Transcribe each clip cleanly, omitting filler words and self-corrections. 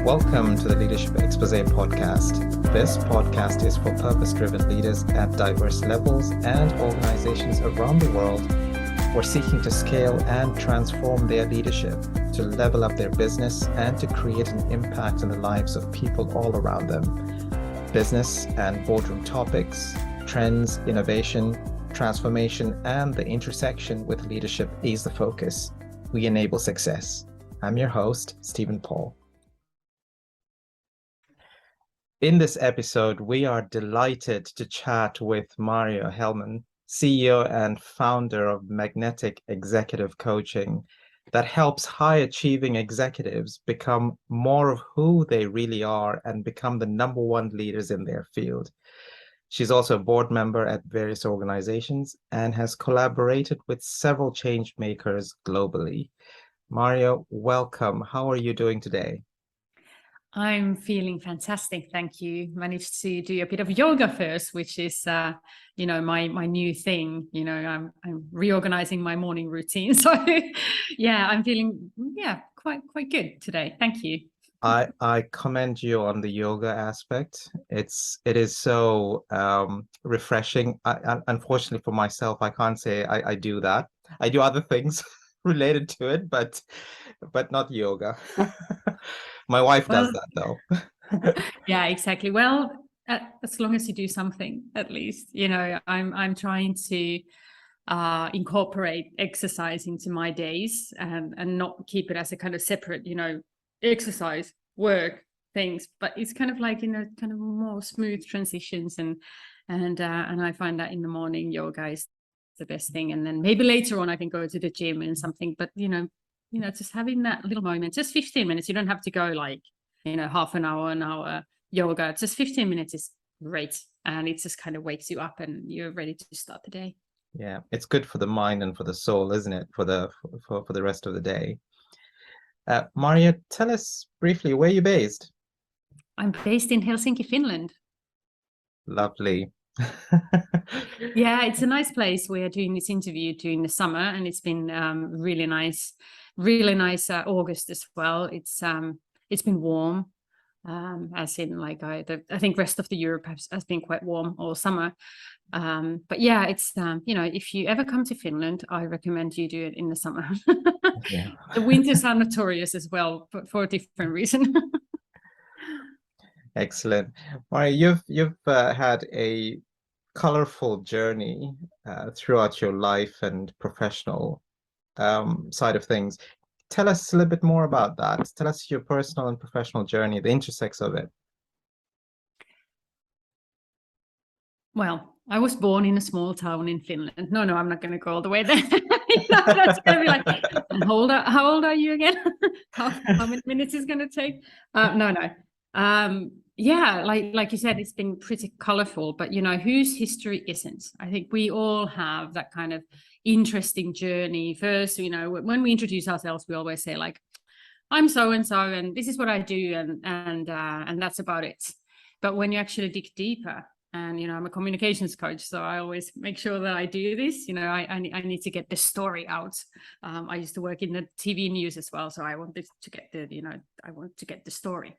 Welcome to the Leadership Expose podcast. This podcast is for purpose-driven leaders at diverse levels and organizations around the world who are seeking to scale and transform their leadership, to level up their business, and to create an impact on the lives of people all around them. Business and boardroom topics, trends, innovation, transformation, and the intersection with leadership is the focus. We enable success. I'm your host, Stephen Paul. In this episode, we are delighted to chat with Marjo Hellman, CEO and founder of Magnetic Executive Coaching, that helps high-achieving executives become more of who they really are and become the number one leaders in their field. She's also a board member at various organizations and has collaborated with several change makers globally. Marjo, welcome. How are you doing today? I'm feeling fantastic, thank you. Managed to do a bit of yoga first, which is, my new thing. I'm reorganizing my morning routine. So, yeah, I'm feeling quite good today. Thank you. I commend you on the yoga aspect. It is so refreshing. Unfortunately for myself, I can't say I do that. I do other things related to it, but not yoga. My wife does that though. Yeah, exactly. Well, as long as you do something, at least, I'm trying to incorporate exercise into my days and not keep it as a kind of separate, exercise, work, things, but it's kind of like, kind of more smooth transitions and I find that in the morning yoga is the best thing. And then maybe later on I can go to the gym and something, but just having that little moment, just 15 minutes, you don't have to go like, half an hour yoga, just 15 minutes is great. And it just kind of wakes you up and you're ready to start the day. Yeah, it's good for the mind and for the soul, isn't it? For the rest of the day. Marjo, tell us briefly, where are you based? I'm based in Helsinki, Finland. Lovely. Yeah, it's a nice place. We are doing this interview during the summer, and it's been really nice August as well. It's been warm, as in like I think rest of the Europe has been quite warm all summer. But yeah, it's if you ever come to Finland, I recommend you do it in the summer. Yeah. The winters are notorious as well, but for a different reason. Excellent. Marjo, you've had a colorful journey throughout your life and professional side of things. Tell us a little bit more about that. Tell us your personal and professional journey, the intersects of it. Well, I was born in a small town in Finland. No, I'm not going to go all the way there. That's going to be like, how old are you again? how many minutes is going to take? No. Yeah, like you said, it's been pretty colorful, but whose history isn't? I think we all have that kind of interesting journey. First, when we introduce ourselves, we always say like, I'm so and so, and this is what I do, and that's about it. But when you actually dig deeper, and I'm a communications coach, so I always make sure that I do this. I need to get the story out. I used to work in the TV news as well, so I wanted to get the story.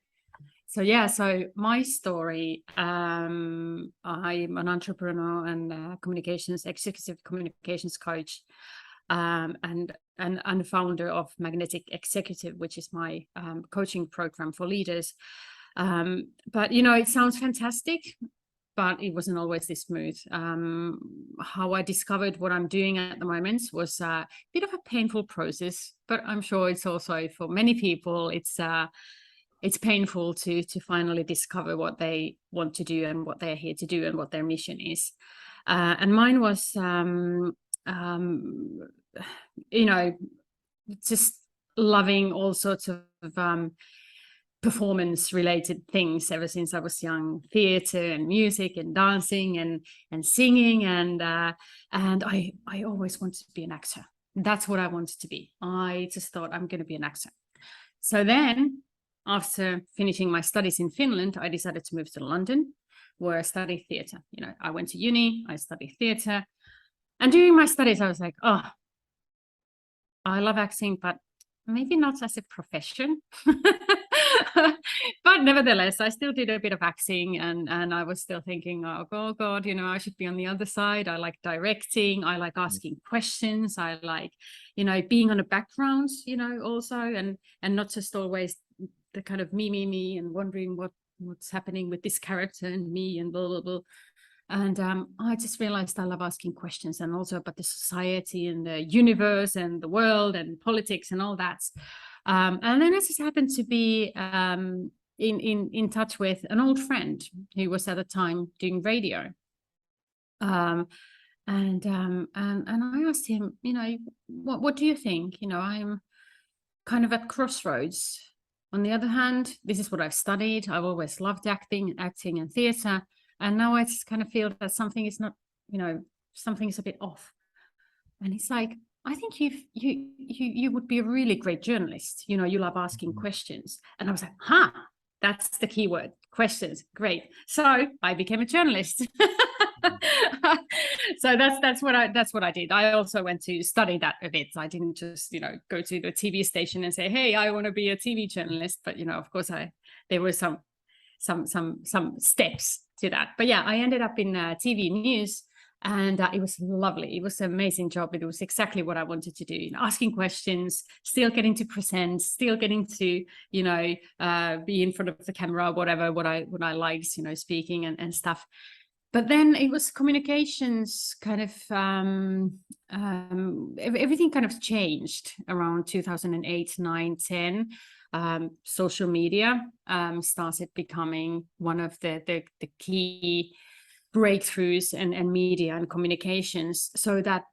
So my story, I'm an entrepreneur and executive communications coach, and founder of Magnetic Executive, which is my coaching program for leaders. But it sounds fantastic, but it wasn't always this smooth. How I discovered what I'm doing at the moment was a bit of a painful process, but I'm sure it's also for many people, it's painful to finally discover what they want to do and what they're here to do and what their mission is. And mine was, just loving all sorts of performance related things ever since I was young, theater and music and dancing and singing. And I always wanted to be an actor. That's what I wanted to be. I just thought I'm going to be an actor. So then, after finishing my studies in Finland, I decided to move to London, where I studied theater. I went to uni, I studied theater. And during my studies, I was like, oh, I love acting, but maybe not as a profession. But nevertheless, I still did a bit of acting, and I was still thinking, oh God, you know, I should be on the other side. I like directing, I like asking questions, I like, you know, being on a background, you know, also, and not just always the kind of me, and wondering what's happening with this character and me and blah blah blah. And I just realized I love asking questions, and also about the society and the universe and the world and politics and all that. And then I just happened to be in touch with an old friend who was at the time doing radio. And I asked him, you know, what do you think? You know, I'm kind of at crossroads. On the other hand, this is what I've studied. I've always loved acting and theatre. And now I just kind of feel that something is not, you know, something is a bit off. And he's like, I think you would be a really great journalist. You know, you love asking questions. And I was like, that's the key word, questions. Great. So I became a journalist. So that's what I did. I also went to study that a bit. I didn't just, you know, go to the TV station and say, hey, I want to be a TV journalist. But, you know, of course, there were some steps to that. But yeah, I ended up in TV news, and it was lovely. It was an amazing job. It was exactly what I wanted to do, you know, asking questions, still getting to present, still getting to, you know, be in front of the camera, whatever, what I liked, you know, speaking and stuff. But then it was communications kind of, everything kind of changed around 2008, 9, 10. Social media started becoming one of the key breakthroughs and media and communications. So that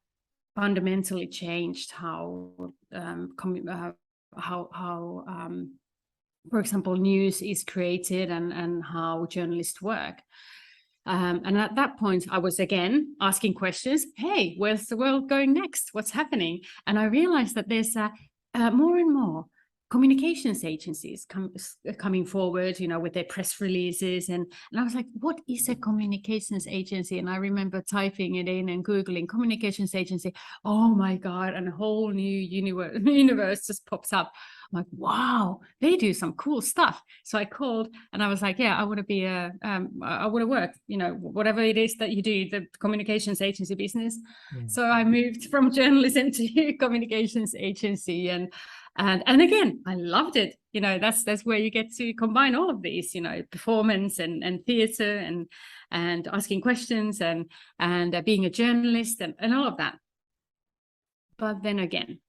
fundamentally changed how, for example, news is created and how journalists work. And at that point, I was again asking questions. Hey, where's the world going next? What's happening? And I realized that there's more and more communications agencies coming forward, you know, with their press releases. And I was like, what is a communications agency? And I remember typing it in and Googling communications agency. Oh my God, and a whole new universe just pops up. I'm like, wow, they do some cool stuff. So I called and I was like, yeah, I want to be I want to work, you know, whatever it is that you do, the communications agency business. Yeah. So I moved from journalism to communications agency, and again, I loved it. You know, that's where you get to combine all of these, you know, performance and theatre and asking questions and being a journalist and all of that. But then again,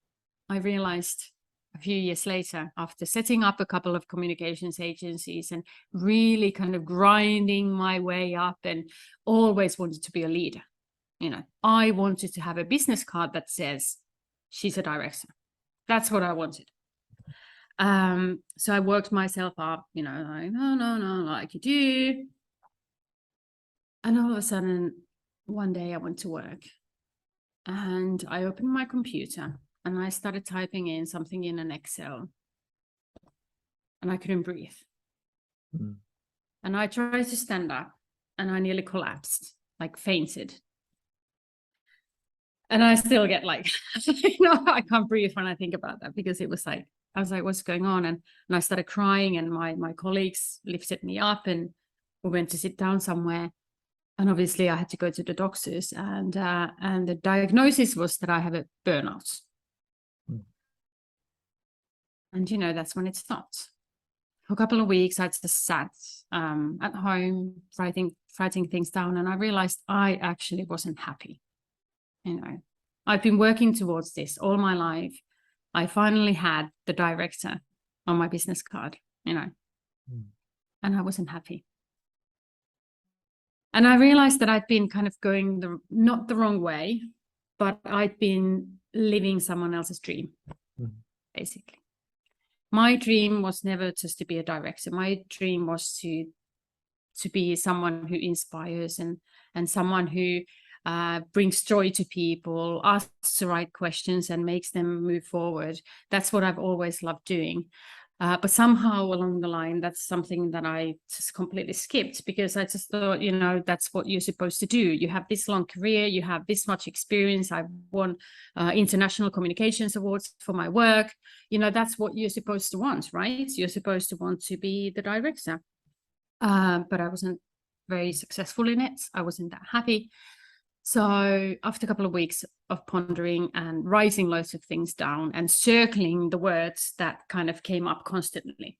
I realized a few years later, after setting up a couple of communications agencies and really kind of grinding my way up, and always wanted to be a leader. You know, I wanted to have a business card that says she's a director. That's what I wanted. So I worked myself up, you know, like, no, like you do. And all of a sudden, one day I went to work and I opened my computer and I started typing in something in an Excel, and I couldn't breathe. Mm. And I tried to stand up and I nearly collapsed, like fainted. And I still get like, you know, I can't breathe when I think about that, because it was like, I was like, what's going on? And I started crying, and my colleagues lifted me up and we went to sit down somewhere. And obviously I had to go to the doctors, and the diagnosis was that I have a burnout. Mm. And, you know, that's when it stopped. For a couple of weeks, I just sat at home, writing things down. And I realized I actually wasn't happy. You know, I've been working towards this all my life. I finally had the director on my business card, you know, and I wasn't happy. And I realized that I'd been kind of going not the wrong way, but I'd been living someone else's dream, basically. My dream was never just to be a director. My dream was to be someone who inspires and someone who brings joy to people, asks the right questions and makes them move forward. That's what I've always loved doing. But somehow along the line, that's something that I just completely skipped, because I just thought, that's what you're supposed to do. You have this long career, you have this much experience. I've won international communications awards for my work. That's what you're supposed to want, right? You're supposed to want to be the director. But I wasn't very successful in it. I wasn't that happy. So after a couple of weeks of pondering and writing loads of things down and circling the words that kind of came up constantly: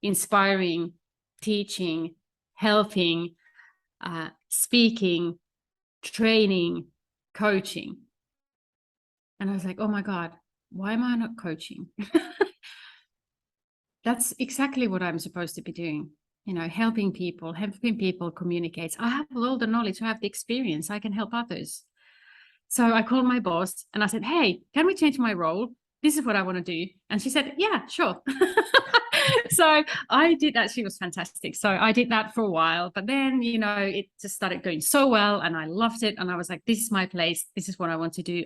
inspiring, teaching, helping, speaking, training, coaching. And I was like, oh my God, why am I not coaching? That's exactly what I'm supposed to be doing. Helping people communicate. I have all the knowledge, I have the experience, I can help others. So I called my boss and I said, hey, can we change my role? This is what I want to do. And she said, yeah, sure. So I did that. She was fantastic. So I did that for a while, but then, it just started going so well and I loved it. And I was like, this is my place. This is what I want to do.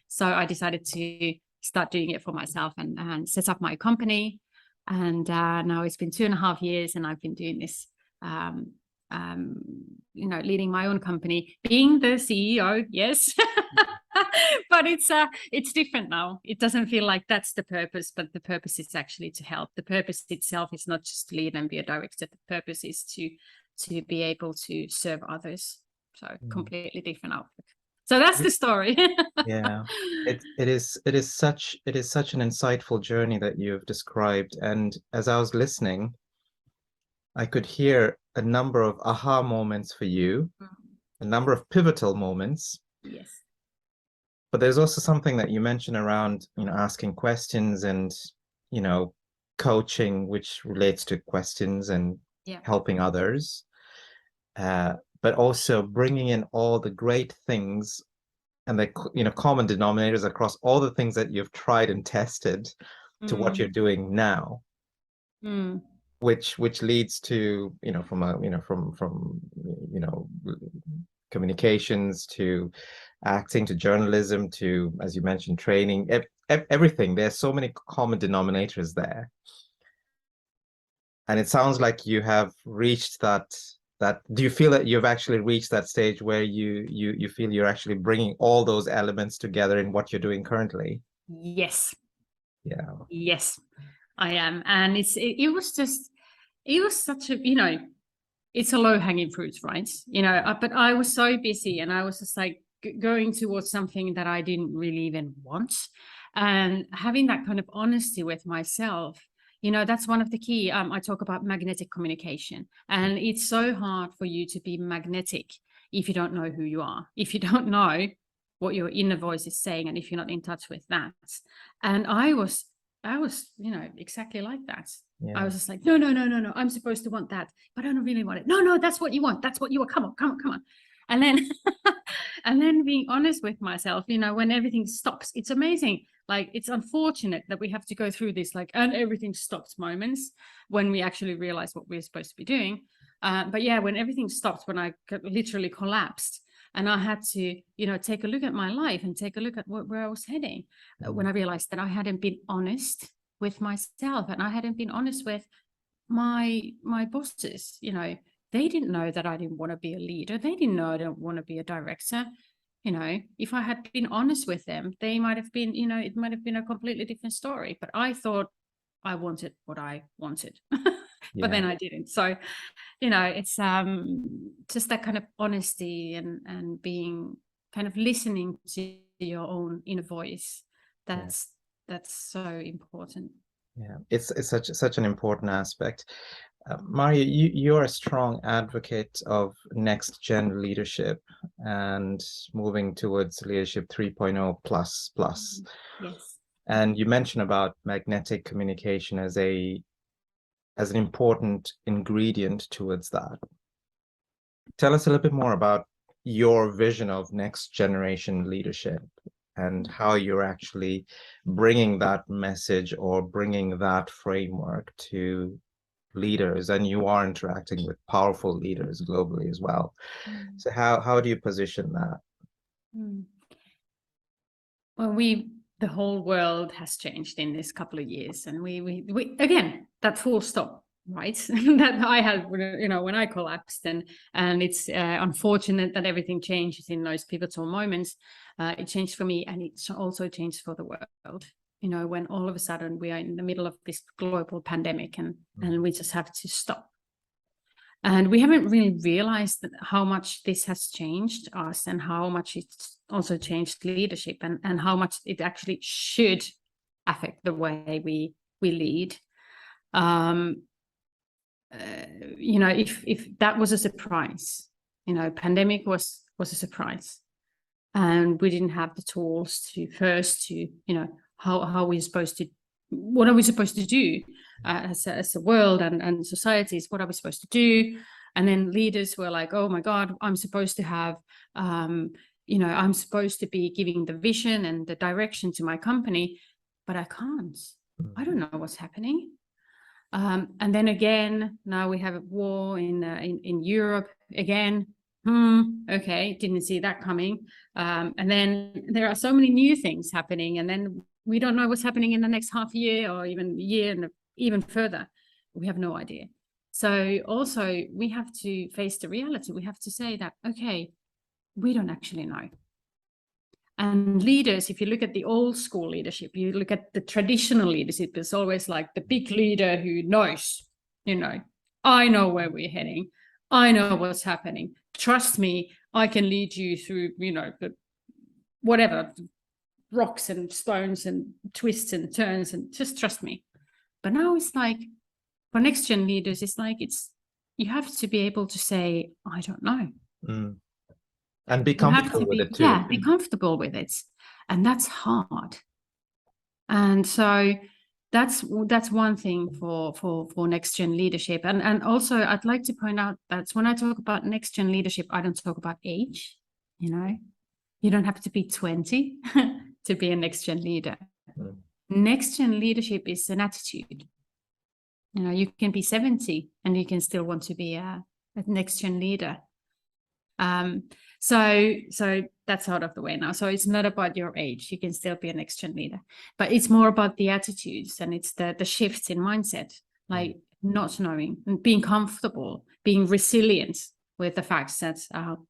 So I decided to start doing it for myself and set up my company. And now it's been 2.5 years and I've been doing this, leading my own company, being the CEO, yes. But it's different now. It doesn't feel like that's the purpose, but the purpose is actually to help. The purpose itself is not just to lead and be a director. The purpose is to be able to serve others. So completely different outlook. So that's the story. Yeah, it is such an insightful journey that you've described. And as I was listening, I could hear a number of aha moments for you, a number of pivotal moments. Yes. But there's also something that you mentioned around, asking questions and, coaching, which relates to questions and helping others. But also bringing in all the great things and the common denominators across all the things that you've tried and tested to what you're doing now, which leads to from communications to acting to journalism to, as you mentioned, training, everything. There's so many common denominators there, and it sounds like you have reached that. Do you feel that you've actually reached that stage where you feel you're actually bringing all those elements together in what you're doing currently? Yes. Yeah. Yes, I am. And it was such a, it's a low-hanging fruit, right? But I was so busy and I was just like going towards something that I didn't really even want. And having that kind of honesty with myself, that's one of the key. I talk about magnetic communication, and it's so hard for you to be magnetic if you don't know who you are, if you don't know what your inner voice is saying, and if you're not in touch with that. And I was, exactly like that. Yeah. I was just like, no, I'm supposed to want that, but I don't really want it. No, that's what you want. That's what you want. Come on. And then, and then being honest with myself, when everything stops, it's amazing. Like, it's unfortunate that we have to go through this, and everything stops moments when we actually realize what we're supposed to be doing. But yeah, when everything stopped, when I literally collapsed, and I had to, take a look at my life and take a look at where I was heading, when I realized that I hadn't been honest with myself and I hadn't been honest with my bosses. They didn't know that I didn't want to be a leader. They didn't know I didn't want to be a director. If I had been honest with them, they might have been, it might have been a completely different story. But I thought I wanted what I wanted, but then I didn't. So, it's just that kind of honesty and being kind of listening to your own inner voice. That's so important. Yeah, it's such an important aspect. Marjo, you're a strong advocate of next gen leadership and moving towards leadership 3.0 plus. Yes. And you mentioned about magnetic communication as an important ingredient towards that. Tell us a little bit more about your vision of next generation leadership and how you're actually bringing that message or bringing that framework to leaders, and you are interacting with powerful leaders globally as well. So how do you position that? Well, we the whole world has changed in this couple of years, and we again, that full stop, right? That I had, you know, when I collapsed, and it's unfortunate that everything changes in those pivotal moments. It changed for me, and it's also changed for the world. You know, when all of a sudden we are in the middle of this global pandemic, and we just have to stop. And we haven't really realized how much this has changed us, and how much it's also changed leadership, and how much it actually should affect the way we lead. You know, if that was a surprise, you know, pandemic was a surprise, and we didn't have the tools to first, to, you know, how we're supposed to, what are we supposed to do as a world and societies, what are we supposed to do? And then leaders were like, oh my God, I'm supposed to have, you know, I'm supposed to be giving the vision and the direction to my company, but I can't. I don't know what's happening. And then again, now we have a war in Europe again. Okay, didn't see that coming. And then there are so many new things happening, and then we don't know what's happening in the next half year, or even year, and even further. We have no idea. So also we have to face the reality. We have to say that, okay, we don't actually know. And leaders, if you look at the old school leadership, you look at the traditional leadership, it's always like the big leader who knows, you know, I know where we're heading. I know what's happening. Trust me, I can lead you through, you know, the whatever, rocks and stones and twists and turns, and just trust me. But now it's like, for next gen leaders, it's like, you have to be able to say, I don't know. And be comfortable with it too. Yeah, be comfortable with it. And that's hard. And so that's one thing for next gen leadership. And also I'd like to point out that when I talk about next gen leadership, I don't talk about age. You know, you don't have to be 20 to be a next gen leader. Next gen leadership is an attitude. You know, you can be 70 and you can still want to be a next gen leader. So that's out of the way now. So it's not about your age. You can still be a next gen leader, but it's more about the attitudes, and it's the shifts in mindset, like not knowing and being comfortable, being resilient with the fact that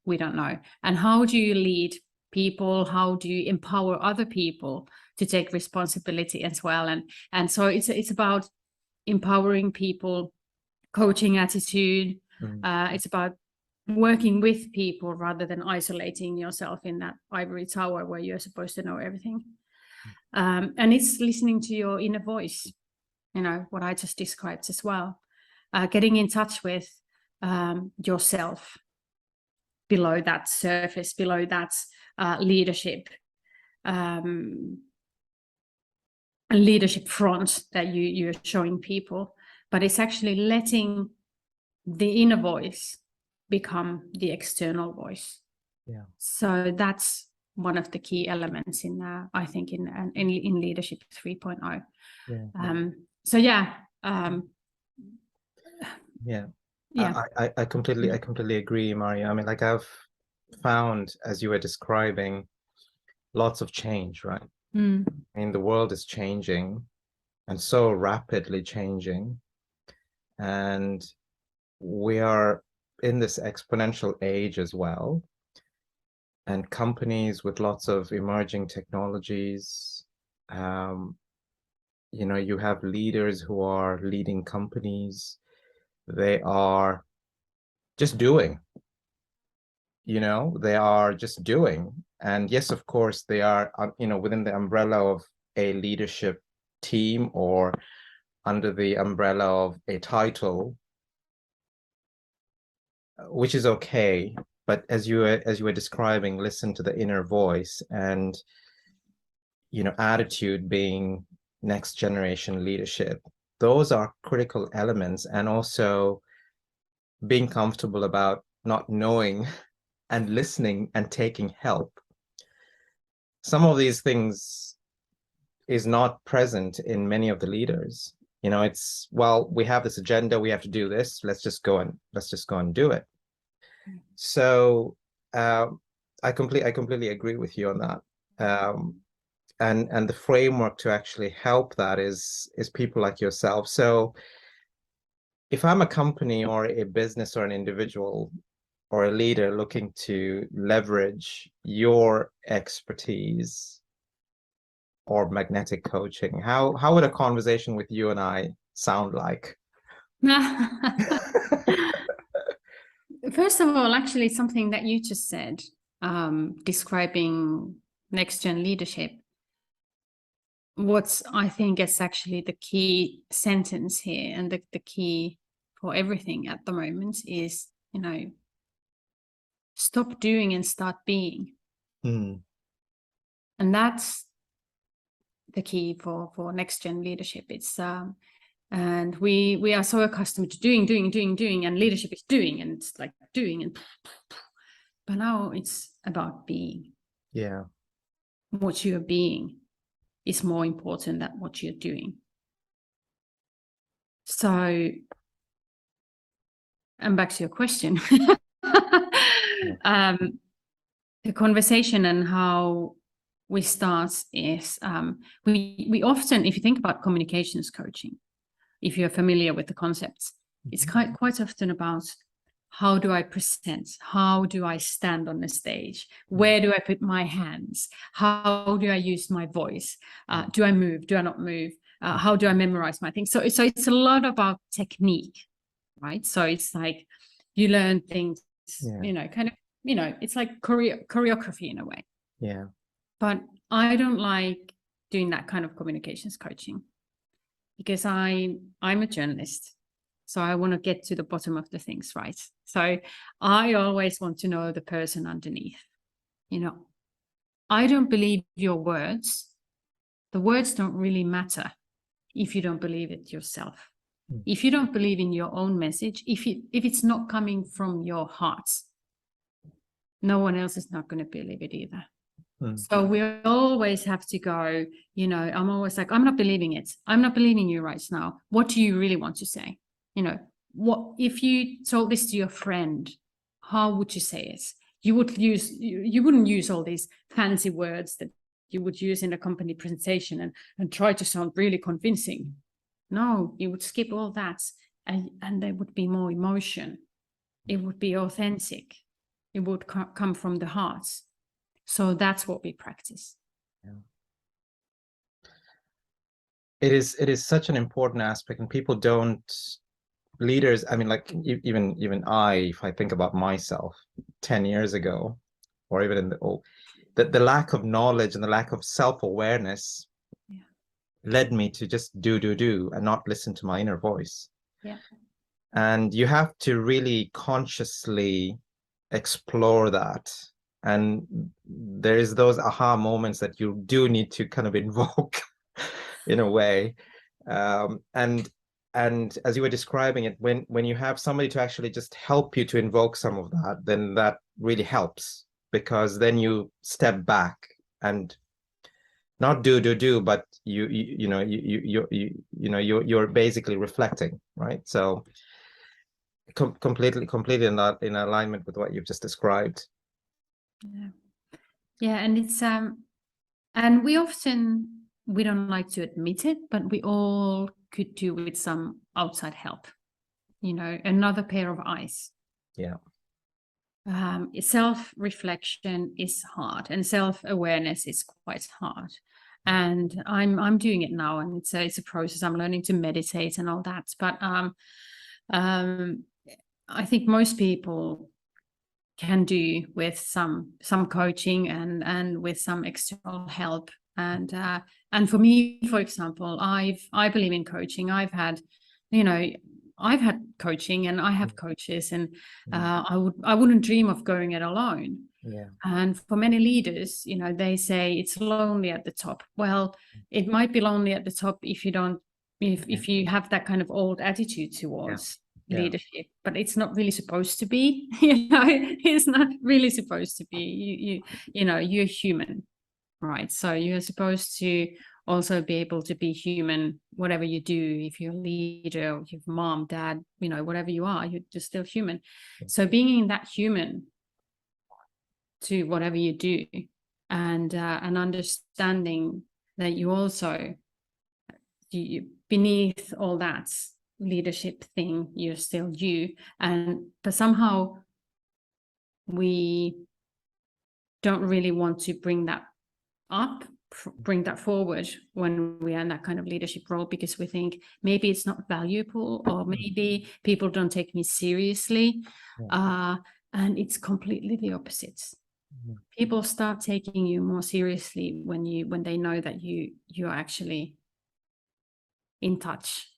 we don't know. And how do you lead people? How do you empower other people to take responsibility as well? And so it's about empowering people, coaching attitude. It's about working with people rather than isolating yourself in that ivory tower where you're supposed to know everything. And it's listening to your inner voice, you know, what I just described as well. Getting in touch with yourself below that surface, below that leadership, a leadership front that you're showing people, but it's actually letting the inner voice become the external voice. Yeah. So that's one of the key elements in I think in leadership 3.0. Yeah. So yeah. Yeah. Yeah. I completely agree, Marjo. I mean, like, I've found, as you were describing, lots of change, right? I mean, the world is changing, and so rapidly changing, and we are in this exponential age as well, and companies with lots of emerging technologies, you know, you have leaders who are leading companies. They are just doing, you know, they are just doing. And yes, of course, they are, you know, within the umbrella of a leadership team or under the umbrella of a title, which is okay. But as you were describing, listen to the inner voice, and, you know, attitude being next generation leadership. Those are critical elements, and also being comfortable about not knowing and listening and taking help. Some of these things is not present in many of the leaders. You know, it's, well, we have this agenda, we have to do this, let's just go and do it. So I completely agree with you on that. and the framework to actually help that is people like yourself. So if I'm a company or a business or an individual or a leader looking to leverage your expertise or magnetic coaching, how would a conversation with you and I sound like? First of all, actually, something that you just said, describing next gen leadership. What's I think is actually the key sentence here, and the key for everything at the moment is, stop doing and start being. And that's the key for next gen leadership. It's and we are so accustomed to doing, and leadership is doing, and it's like doing, and but now it's about being. Yeah. What you're being is more important than what you're doing. So, and back to your question, the conversation and how we start is we often, if you think about communications coaching, if you're familiar with the concepts, it's quite often about how do I present? How do I stand on the stage? Where do I put my hands? How do I use my voice? Do I move? Do I not move? How do I memorize my things? So it's a lot about technique, right? So it's like you learn things, it's like choreography in a way. Yeah. But I don't like doing that kind of communications coaching because I'm a journalist. So I want to get to the bottom of the things, right? So I always want to know the person underneath. I don't believe your words. The words don't really matter if you don't believe it yourself. If you don't believe in your own message, if it's not coming from your heart, no one else is not going to believe it either. So we always have to go, I'm always like, I'm not believing it. I'm not believing you right now. What do you really want to say? What if you told this to your friend, how would you say it? You wouldn't use all these fancy words that you would use in a company presentation and try to sound really convincing. No, you would skip all that, and there would be more emotion. It would be authentic. It would come from the heart. So that's what we practice. Yeah. It is such an important aspect, and people don't. Leaders, I mean, like even if I think about myself 10 years ago, or even in the lack of knowledge and the lack of self-awareness led me to just do and not listen to my inner voice. Yeah. And you have to really consciously explore that. And there's those aha moments that you do need to kind of invoke in a way. And as you were describing it, when you have somebody to actually just help you to invoke some of that, then that really helps, because then you step back and not do, but you're basically reflecting, right? So completely in alignment with what you've just described. Yeah, and it's and we don't like to admit it, but we all could do with some outside help, another pair of eyes. Yeah. Self-reflection is hard, and self-awareness is quite hard. And I'm doing it now, and it's a process. I'm learning to meditate and all that. But I think most people can do with some coaching and with some external help. And for me, for example, I believe in coaching. I've had coaching, and I have coaches, and I wouldn't dream of going it alone. Yeah. And for many leaders, they say it's lonely at the top. Well, it might be lonely at the top if you have that kind of old attitude towards leadership, but it's not really supposed to be. It's not really supposed to be. You're human, right? So you're supposed to also be able to be human, whatever you do. If you're a leader, or you're mom, dad, whatever you are, you're just still human. So being that human to whatever you do, and understanding that you also, beneath all that leadership thing, you're still you. But somehow we don't really want to bring that forward when we are in that kind of leadership role, because we think maybe it's not valuable, or maybe people don't take me seriously. And it's completely the opposite. People start taking you more seriously when they know that you are actually in touch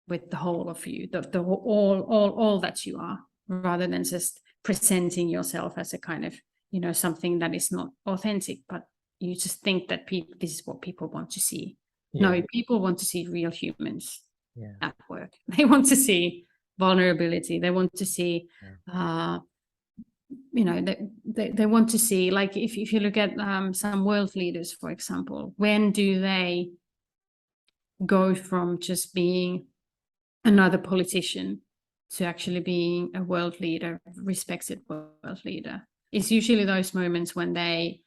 with the whole of you, the all that you are, rather than just presenting yourself as a kind of, something that is not authentic, but you just think that this is what people want to see. No, people want to see real humans at work. They want to see vulnerability. They want to see, they want to see, like, if you look at some world leaders, for example, when do they go from just being another politician to actually being a world leader, respected world leader? It's usually those moments when they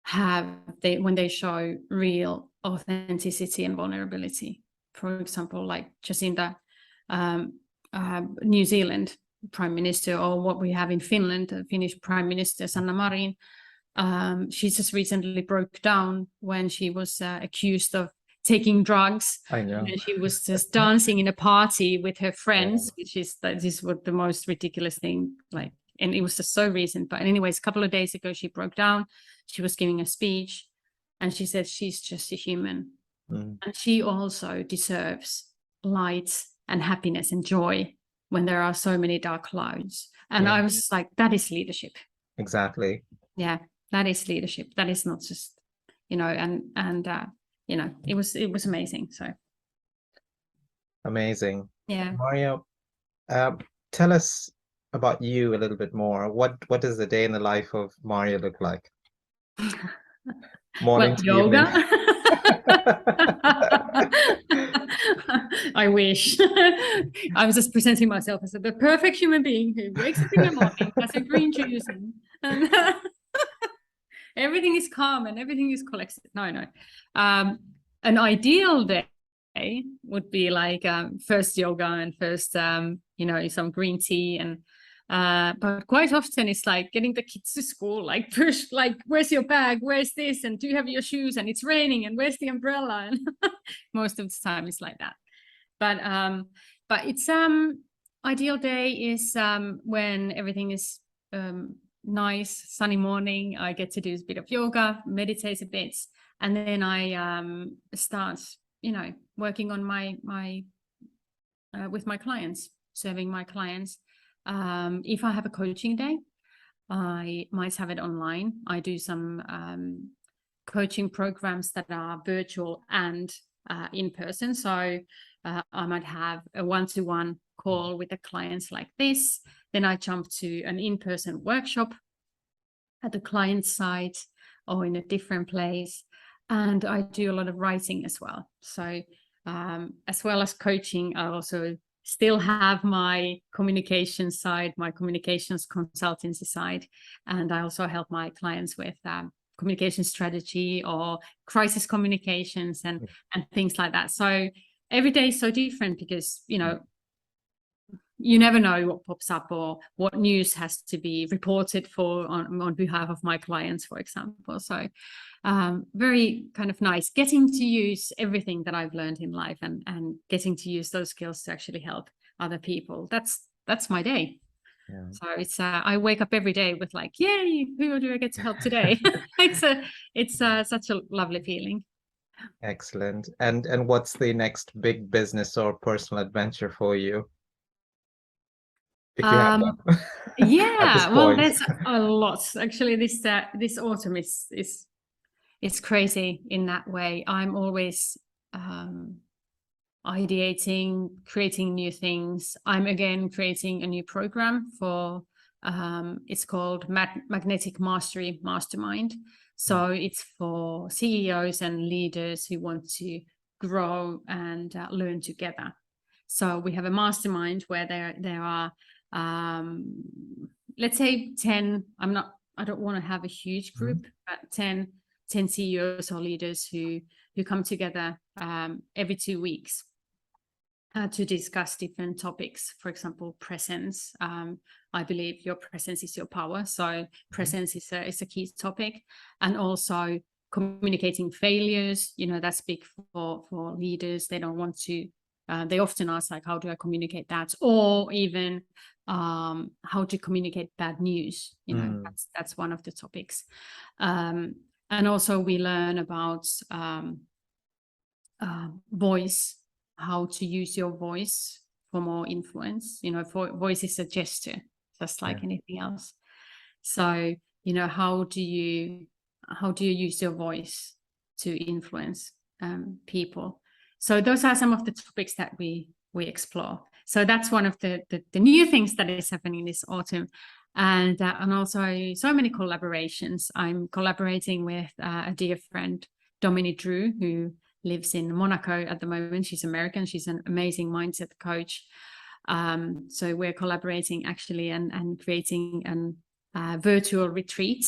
show real authenticity and vulnerability. For example, like Jacinda, New Zealand Prime Minister, or what we have in Finland, the Finnish Prime Minister Sanna Marin. She just recently broke down when she was accused of taking drugs. I know. And she was just dancing in a party with her friends, which is the most ridiculous thing. Like, and it was just so recent. But anyways, a couple of days ago, she broke down. She was giving a speech, and she said she's just a human, and she also deserves light and happiness and joy when there are so many dark clouds. And I was just like, that is leadership. Exactly. Yeah, that is leadership. That is not just, and it was amazing. So amazing. Yeah. Marjo, tell us about you a little bit more. What does the day in the life of Marjo look like? Morning to yoga. I wish. I'm just presenting myself as the perfect human being who wakes up in the morning, has a green juice, and everything is calm and everything is collected. No. An ideal day would be like first yoga and first some green tea, and but quite often it's like getting the kids to school, like push, like, where's your bag, where's this, and do you have your shoes, and it's raining, and where's the umbrella? And most of the time it's like that. But it's ideal day is when everything is nice, sunny morning. I get to do a bit of yoga, meditate a bit, and then I start working on my with my clients, serving my clients. If I have a coaching day, I might have it online. I do some coaching programs that are virtual and in person. So I might have a one-to-one call with the clients like this. Then I jump to an in-person workshop at the client site or in a different place. And I do a lot of writing as well. So as well as coaching, I also still have my communication side, my communications consultancy side. And I also help my clients with communication strategy or crisis communications and things like that. So every day is so different because, you never know what pops up or what news has to be reported for on behalf of my clients, for example. So very kind of nice getting to use everything that I've learned in life and getting to use those skills to actually help other people. That's my day. Yeah. So it's I wake up every day with like, yay, who do I get to help today? It's such a lovely feeling. Excellent. And what's the next big business or personal adventure for you? If you have one. Yeah, well, there's a lot. Actually, this autumn is crazy in that way. I'm always ideating, creating new things. I'm again creating a new program for it's called Magnetic Mastery Mastermind. So it's for CEOs and leaders who want to grow and learn together. So we have a mastermind where there are let's say 10. I don't want to have a huge group, but 10 10 CEOs or leaders who come together every 2 weeks to discuss different topics. For example, presence. I believe your presence is your power. So presence is a key topic. And also communicating failures. That's big for leaders. They don't want to, they often ask, like, how do I communicate that? Or even how to communicate bad news. That's one of the topics. And also we learn about voice, how to use your voice for more influence. Voice is a gesture, just like anything else. So, how do you use your voice to influence people? So those are some of the topics that we explore. So that's one of the new things that is happening this autumn. And also so many collaborations. I'm collaborating with a dear friend, Dominique Drew, who lives in Monaco at the moment. She's American. She's an amazing mindset coach. So we're collaborating actually and creating a virtual retreat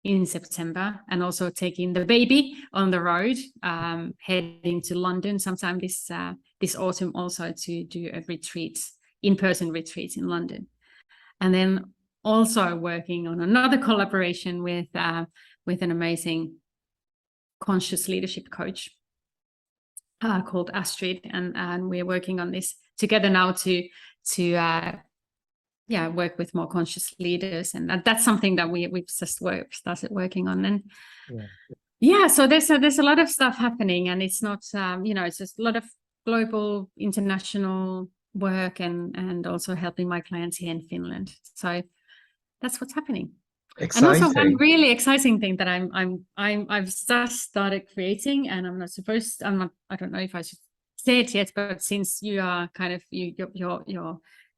in September, and also taking the baby on the road, heading to London sometime this autumn also to do a retreat, in-person retreat in London. And then also working on another collaboration with an amazing conscious leadership coach called Astrid, and we're working on this together now to work with more conscious leaders, and that's something that we've just started working on. And so there's a lot of stuff happening, and it's not it's just a lot of global international work and also helping my clients here in Finland. So that's what's happening. Exciting. And also one really exciting thing that I've just started creating, and I don't know if I should say it yet, but since you are kind of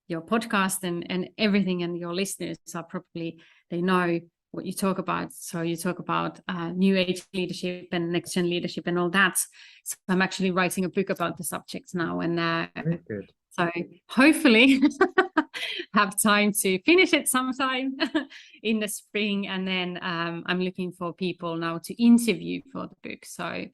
your podcast and everything, and your listeners are probably, they know what you talk about. So you talk about new age leadership and next gen leadership and all that. So I'm actually writing a book about the subject now, and very good. So hopefully have time to finish it sometime in the spring. And then I'm looking for people now to interview for the book. So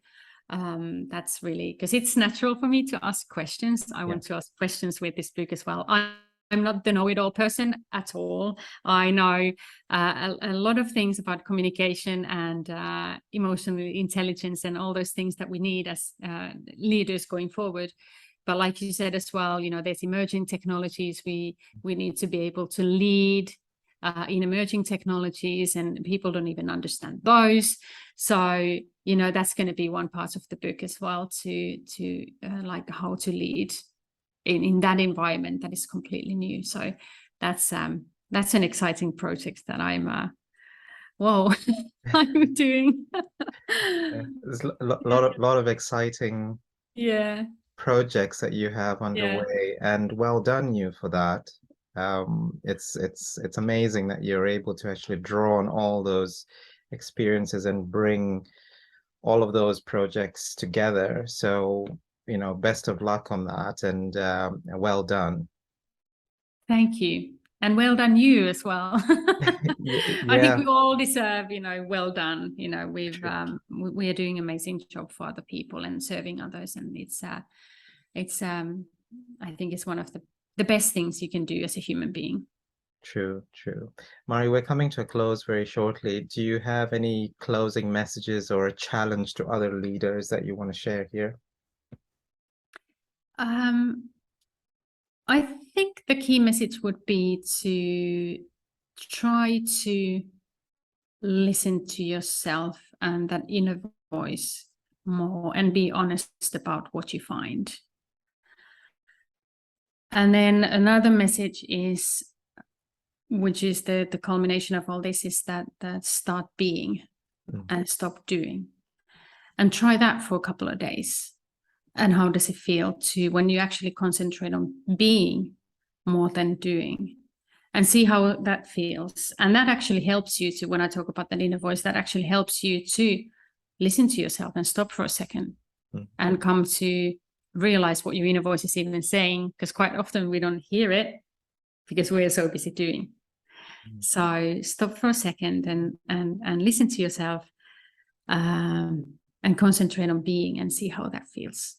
that's really, because it's natural for me to ask questions. I want to ask questions with this book as well. I'm not the know-it-all person at all. I know a lot of things about communication and emotional intelligence and all those things that we need as leaders going forward. But like you said as well, there's emerging technologies. We need to be able to lead in emerging technologies, and people don't even understand those. So, that's going to be one part of the book as well, to like how to lead in that environment that is completely new. So that's an exciting project that I'm I'm doing. There's a lot of exciting projects that you have underway, and well done you for that. It's amazing that you're able to actually draw on all those experiences and bring all of those projects together. So best of luck on that, and well done. Thank you. And well done you as well. I think we all deserve, well done. We are doing an amazing job for other people and serving others, and it's I think it's one of the best things you can do as a human being. True. Marjo, we're coming to a close very shortly. Do you have any closing messages or a challenge to other leaders that you want to share here? I think the key message would be to try to listen to yourself and that inner voice more, and be honest about what you find. And then another message is, which is the culmination of all this, is that start being and stop doing, and try that for a couple of days. And how does it feel when you actually concentrate on being more than doing, and see how that feels. And that actually helps you to, when I talk about that inner voice, that actually helps you to listen to yourself and stop for a second and come to realize what your inner voice is even saying, because quite often we don't hear it because we're so busy doing. So stop for a second and listen to yourself, and concentrate on being and see how that feels.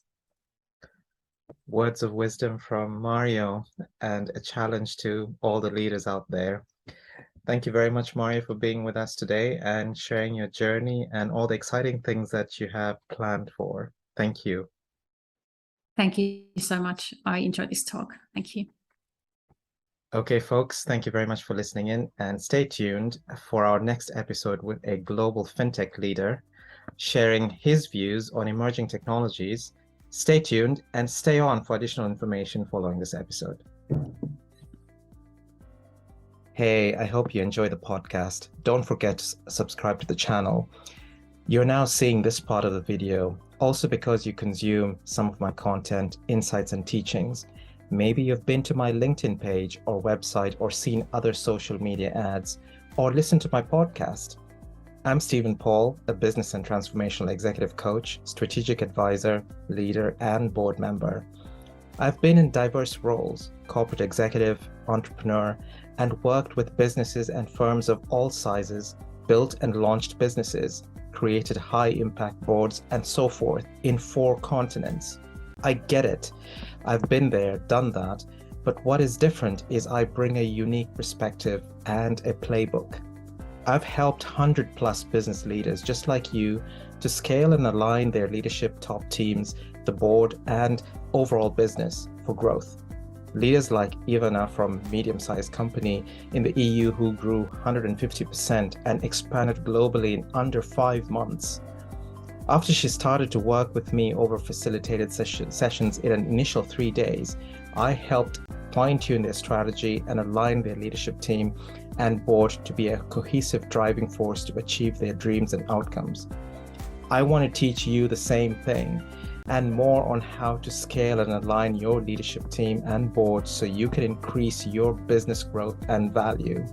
Words of wisdom from Marjo, and a challenge to all the leaders out there. Thank you very much, Marjo, for being with us today and sharing your journey and all the exciting things that you have planned for. Thank you. Thank you so much. I enjoyed this talk. Thank you. Okay, folks, thank you very much for listening in, and stay tuned for our next episode with a global fintech leader sharing his views on emerging technologies. Stay tuned and stay on for additional information following this episode. Hey, I hope you enjoy the podcast. Don't forget to subscribe to the channel. You're now seeing this part of the video also because you consume some of my content, insights, and teachings. Maybe you've been to my LinkedIn page or website or seen other social media ads or listened to my podcast. I'm Stephen Paul, a business and transformational executive coach, strategic advisor, leader, and board member. I've been in diverse roles, corporate executive, entrepreneur, and worked with businesses and firms of all sizes, built and launched businesses, created high-impact boards, and so forth in 4 continents. I get it. I've been there, done that, but what is different is I bring a unique perspective and a playbook. I've helped 100+ business leaders just like you to scale and align their leadership, top teams, the board, and overall business for growth. Leaders like Ivana from medium-sized company in the EU who grew 150% and expanded globally in under 5 months. After she started to work with me over facilitated sessions in an initial 3 days, I helped fine-tune their strategy and align their leadership team and board to be a cohesive driving force to achieve their dreams and outcomes. I want to teach you the same thing and more on how to scale and align your leadership team and board so you can increase your business growth and value.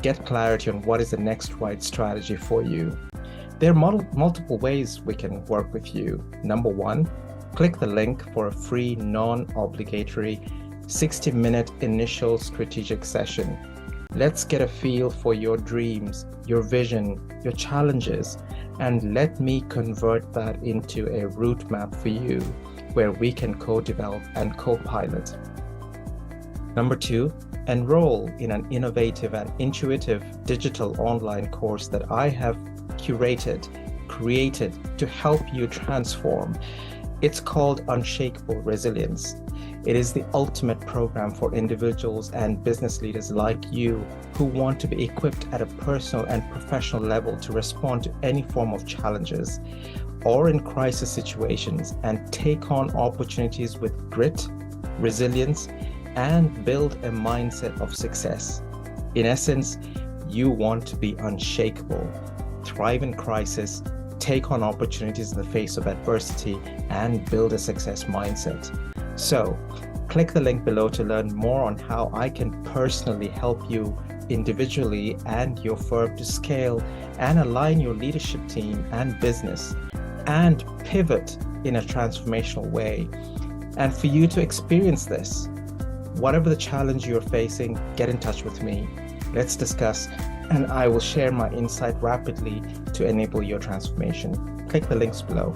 Get clarity on what is the next right strategy for you. There are multiple ways we can work with you. Number 1, click the link for a free, non-obligatory 60-minute initial strategic session. Let's get a feel for your dreams, your vision, your challenges, and let me convert that into a route map for you where we can co-develop and co-pilot. Number 2, enroll in an innovative and intuitive digital online course that I have created to help you transform. It's called Unshakable Resilience. It is the ultimate program for individuals and business leaders like you who want to be equipped at a personal and professional level to respond to any form of challenges or in crisis situations and take on opportunities with grit, resilience, and build a mindset of success. In essence, you want to be unshakable, thrive in crisis, take on opportunities in the face of adversity, and build a success mindset. So, click the link below to learn more on how I can personally help you individually and your firm to scale and align your leadership team and business and pivot in a transformational way. And for you to experience this, whatever the challenge you're facing, get in touch with me. Let's discuss, and I will share my insight rapidly to enable your transformation. Click the links below.